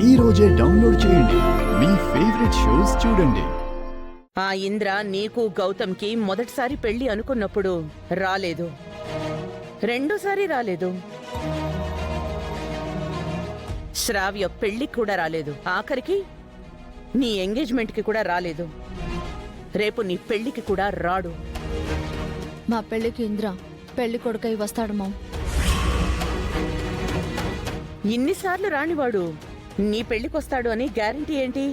ఈ రోజే డౌన్లోడ్ చేయండి. మీ ఫేవరెట్ షోస్ చూడండి. ఆ ఇంద్ర నీకు గౌతమ్కి మొదటిసారి పెళ్లి అనుకున్నప్పుడు రాలేదు, రెండోసారి రాలేదు, శ్రావ్య పెళ్లికి కూడా రాలేదు, ఆఖరికి నీ ఎంగేజ్మెంట్కి కూడా రాలేదు. రేపు నీ పెళ్లికి కూడా రాడు. మా పెళ్లికి ఇంద్ర పెళ్లి కొడుకై వస్తాడు మామ్. ఇన్నిసార్లు రానివాడు నీ పెళ్లికొస్తాడు అని గ్యారంటీ ఏంటి?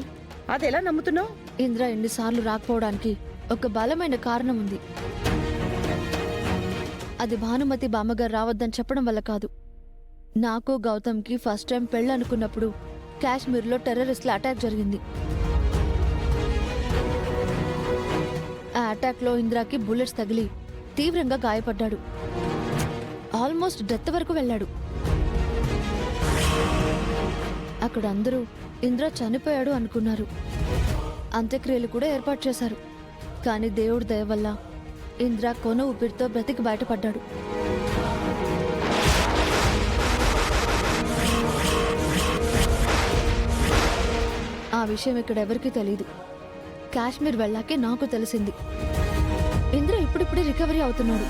అదెలా నమ్ముతున్నావు? ఇంద్ర ఎన్నిసార్లు రాకపోవడానికి ఒక బలమైన కారణం ఉంది. అది భానుమతి బామ్మగారు రావద్దని చెప్పడం వల్ల కాదు. నాకు గౌతమ్కి ఫస్ట్ టైం పెళ్ళి అనుకున్నప్పుడు కాశ్మీర్లో టెర్రరిస్టుల అటాక్ జరిగింది. ఆ అటాక్లో ఇంద్రాకి బుల్లెట్స్ తగిలి తీవ్రంగా గాయపడ్డాడు. ఆల్మోస్ట్ డెత్ వరకు వెళ్ళాడు. అక్కడ అందరూ ఇంద్ర చనిపోయాడు అనుకున్నారు. అంత్యక్రియలు కూడా ఏర్పాటు చేశారు. కానీ దేవుడి దయ వల్ల ఇంద్ర కొన ఊపిరితో బ్రతికి బయటపడ్డాడు. ఆ విషయం ఇక్కడ ఎవరికీ తెలీదు. కాశ్మీర్ వెళ్ళాకే నాకు తెలిసింది. ఇంద్ర ఇప్పుడిప్పుడే రికవరీ అవుతున్నాడు.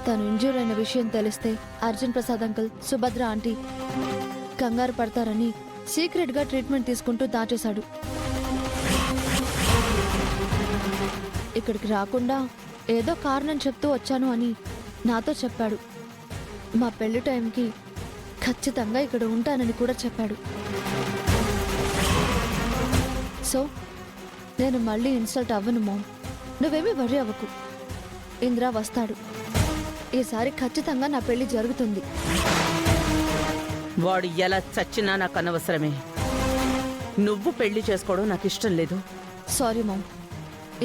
తను ఇంజ్యూర్ అయిన విషయం తెలిస్తే అర్జున్ ప్రసాద్ అంకుల్, సుభద్ర ఆంటీ కంగారు పడతారని సీక్రెట్ గా ట్రీట్మెంట్ తీసుకుంటూ దాచేశాడు. ఇక్కడికి రాకుండా ఏదో కారణం చెప్తూ వచ్చాను అని నాతో చెప్పాడు. మా పెళ్లి టైంకి ఖచ్చితంగా ఇక్కడ ఉంటానని కూడా చెప్పాడు. సో నేను మళ్ళీ ఇన్సల్ట్ అవ్వను మామ్. నువ్వేమీ వర్రీ అవ్వకు. ఇంద్ర వస్తాడు. ఈసారి ఖచ్చితంగా నా పెళ్లి జరుగుతుంది. వాడు ఎలా చచ్చినా నాకు అనవసరమే. నువ్వు పెళ్లి చేసుకోవడం నాకు ఇష్టం లేదు. Sorry ma'am.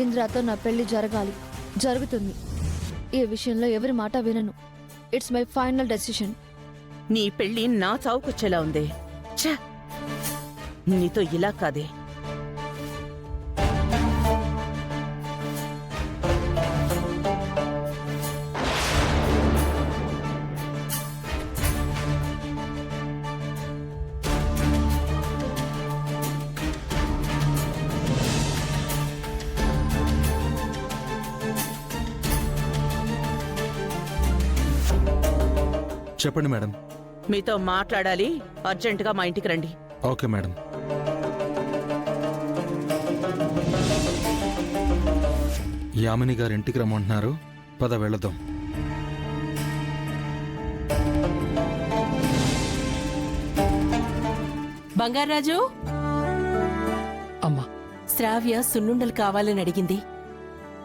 ఇంద్రతో నా పెళ్లి జరగాలి, జరుగుతుంది. ఈ విషయంలో ఎవరి మాట వినను. It's my final decision. నీ పెళ్లి నా చావుకొచ్చేలా ఉంది. ఛ! నీతో ఇలా కాదే. చెప్పండి మేడం. మీతో మాట్లాడాలి. అర్జెంటుగా మా ఇంటికి రండి. Okay madam. యామిని గారి ఇంటికి రమ్మంటున్నారు. పద వెళదాం. బంగారాజు, అమ్మా, శ్రావ్య సున్నుండలు కావాలని అడిగింది.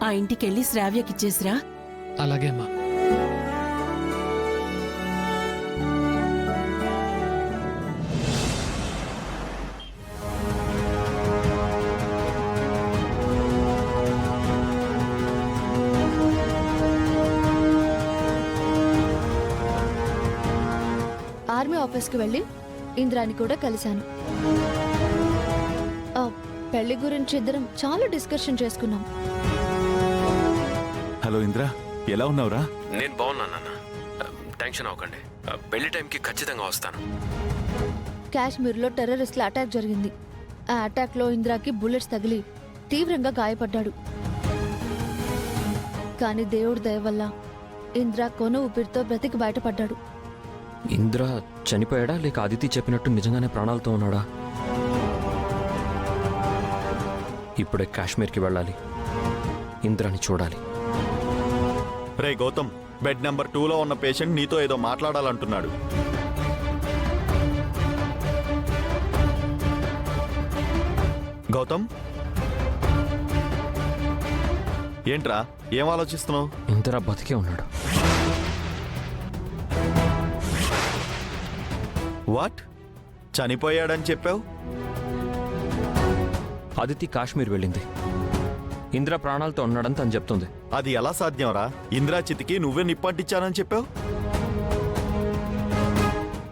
ఆ ఇంటికెళ్ళి శ్రావ్యకిచ్చేసిరా. అలాగే అమ్మా. ఆర్మీ ఆఫీస్కి వెళ్ళి ఇంద్రాని కూడా కలిశాను. పెళ్లి గురించి ఇద్దరం చాలా డిస్కషన్ చేసుకున్నాం. హలో ఇంద్ర, ఎలా ఉన్నావురా? నేను బాగున్నా నాన్న, టెన్షన్ అవ్వకండి. పెళ్లి టైంకి ఖచ్చితంగా వస్తాను. కాశ్మీర్లో టెర్రరిస్టుల అటాక్ జరిగింది. ఆ అటాక్లో ఇంద్రాకి బుల్లెట్స్ తగిలి తీవ్రంగా గాయపడ్డాడు. కానీ దేవుడి దయ వల్ల ఇంద్ర కొన ఊపిరితో బ్రతికి బయటపడ్డాడు. ఇంద్ర చనిపోయాడా లేక అదితి చెప్పినట్టు నిజంగానే ప్రాణాలతో ఉన్నాడా? ఇప్పుడే కాశ్మీర్కి వెళ్ళాలి, ఇంద్రాని చూడాలి. రే గౌతమ్, బెడ్ నెంబర్ 2లో ఉన్న పేషెంట్ నీతో ఏదో మాట్లాడాలంటున్నాడు. గౌతమ్, ఏంట్రా, ఏం ఆలోచిస్తున్నావు? ఇంద్ర బతికే ఉన్నాడు. వాట్? చనిపోయాడని చెప్పావు? అదితి కాశ్మీర్ వెళ్ళింది. ఇంద్ర ప్రాణాలతో ఉన్నాడని తను చెప్తుంది. అది ఎలా సాధ్యంరా? ఇంద్రా చితికి నువ్వే నిప్పంటించానని చెప్పావు.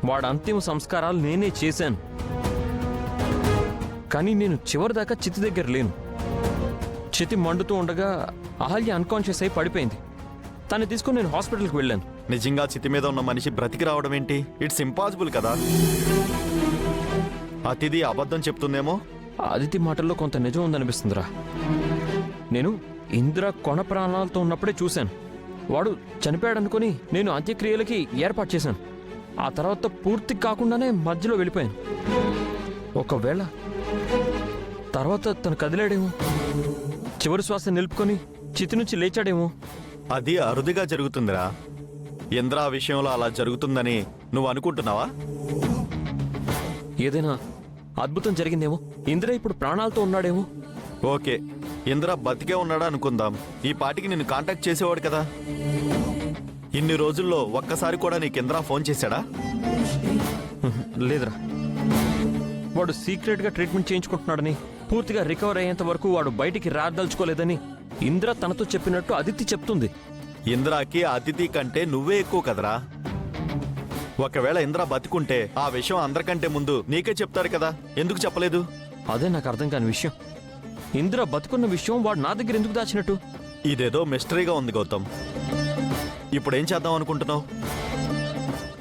వాడు అంతిమ సంస్కారాలు నేనే చేశాను. కానీ నేను చివరిదాకా చితి దగ్గర లేను. చితి మండుతూ ఉండగా అహల్య అన్కాన్షియస్ అయి పడిపోయింది. తను తీసుకుని నేను హాస్పిటల్కి వెళ్ళాను. నిజంగా చితి మీద ఉన్న మనిషి బ్రతికి రావడం ఏంటి? ఇట్స్ ఇంపాసిబుల్ కదా. అతిథి అబద్ధం చెప్తుందేమో. అదితి మాటల్లో కొంత నిజం ఉందనిపిస్తుందిరా. నేను ఇంద్ర కొన ప్రాణాలతో ఉన్నప్పుడే చూశాను. వాడు చనిపోయాడనుకుని నేను అంత్యక్రియలకి ఏర్పాటు చేశాను. ఆ తర్వాత పూర్తి కాకుండానే మధ్యలో వెళ్ళిపోయాను. ఒకవేళ తర్వాత తను కదిలాడేమో, చివరి శ్వాస నిలుపుకొని చితి నుంచి లేచాడేమో. అది అరుదుగా జరుగుతుందిరా. ఇంద్ర విషయంలో అలా జరుగుతుందని నువ్వు అనుకుంటున్నావా? ఏదైనా అద్భుతం జరిగిందేమో. ఇంద్ర ఇప్పుడు ప్రాణాలతో ఉన్నాడేమో. ఓకే, ఇంద్ర బతికే ఉన్నాడా అనుకుందాం. ఈ పాటికి నిన్ను కాంటాక్ట్ చేసేవాడు కదా. ఇన్ని రోజుల్లో ఒక్కసారి కూడా నీకు ఇంద్ర ఫోన్ చేశాడా? లేదురా. వాడు సీక్రెట్గా ట్రీట్మెంట్ చేయించుకుంటున్నాడని, పూర్తిగా రికవర్ అయ్యేంత వరకు వాడు బయటికి రాదలుచుకోలేదని ఇంద్ర తనతో చెప్పినట్టు అదితి చెప్తుంది. ఇంద్రాకి అతిథి కంటే నువ్వే ఎక్కువ కదరా. ఒకవేళ ఇంద్ర బతికుంటే ఆ విషయం అందరికంటే ముందు నీకే చెప్తారు కదా. ఎందుకు చెప్పలేదు? అదే నాకు అర్థం కాని విషయం. ఇంద్ర బతుకున్న విషయం వాడు నా దగ్గర ఎందుకు దాచినట్టు? ఇదేదో మిస్టరీగా ఉంది గౌతమ్. ఇప్పుడేం చేద్దాం అనుకుంటున్నావు?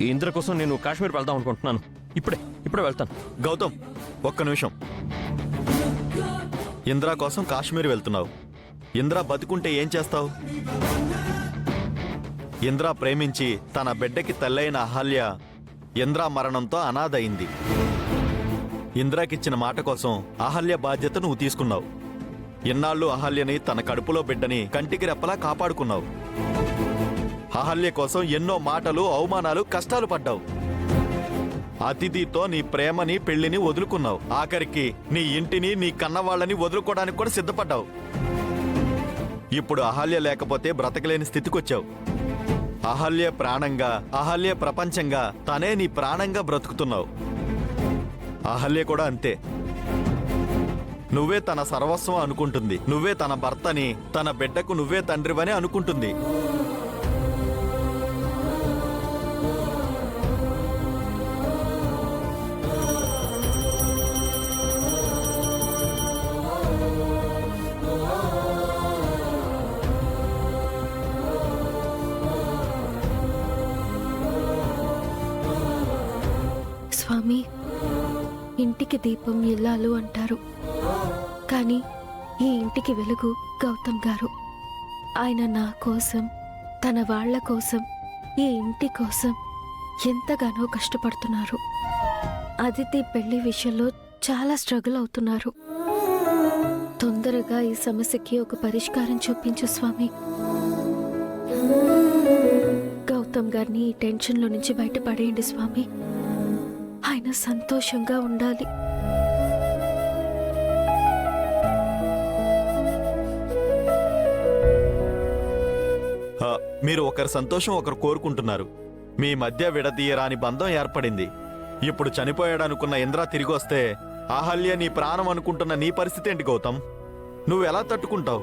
ఈ ఇంద్ర కోసం నేను కాశ్మీర్ వెళ్దాం అనుకుంటున్నాను. ఇప్పుడే వెళ్తాను. గౌతమ్, ఒక్క నిమిషం. ఇంద్ర కోసం కాశ్మీర్ వెళ్తున్నావు. ఇంద్ర బతికుంటే ఏం చేస్తావు? ఇంద్ర ప్రేమించి తన బిడ్డకి తల్లైన అహల్య ఇంద్ర మరణంతో అనాథ అయింది. ఇంద్రకిచ్చిన మాట కోసం అహల్య బాధ్యత నువ్వు తీసుకున్నావు. ఇన్నాళ్ళు అహల్యని, తన కడుపులో బిడ్డని కంటికి రెప్పలా కాపాడుకున్నావు. అహల్య కోసం ఎన్నో మాటలు, అవమానాలు, కష్టాలు పడ్డావు. అతిథితో నీ ప్రేమని, పెళ్లిని వదులుకున్నావు. ఆఖరికి నీ ఇంటిని, నీ కన్నవాళ్ళని వదులుకోవడానికి కూడా సిద్ధపడ్డావు. ఇప్పుడు అహల్య లేకపోతే బ్రతకలేని స్థితికొచ్చావు. అహల్య ప్రాణంగా, అహల్య ప్రపంచంగా, తనే నీ ప్రాణంగా బ్రతుకుతున్నావు. అహల్య కూడా అంతే. నువ్వే తన సర్వస్వం అనుకుంటుంది. నువ్వే తన భర్తని, తన బిడ్డకు నువ్వే తండ్రివని అనుకుంటుంది. స్వామి, ఇంటికి దీపం ఇల్లాలు అంటారు, కానీ ఈ ఇంటికి వెలుగు గౌతమ్ గారు. ఆయన నా కోసం, తన వాళ్ళ కోసం, ఈ ఇంటి కోసం ఎంతగానో కష్టపడుతున్నారు. అదితి పెళ్లి విషయంలో చాలా స్ట్రగుల్ అవుతున్నారు. తొందరగా ఈ సమస్యకి ఒక పరిష్కారం చూపించు స్వామి. గౌతమ్ గారిని ఈ టెన్షన్లో నుంచి బయటపడేయండి స్వామి. ఆయన సంతోషంగా ఉండాలి. మీరు ఒకరి సంతోషం ఒకరు కోరుకుంటున్నారు. మీ మధ్య విడదీయరాని బంధం ఏర్పడింది. ఇప్పుడు చనిపోయాడనుకున్న ఇంద్ర తిరిగి వస్తే అహల్య నీ ప్రాణం అనుకుంటున్న నీ పరిస్థితి ఏంటి గౌతమ్? నువ్వెలా తట్టుకుంటావు?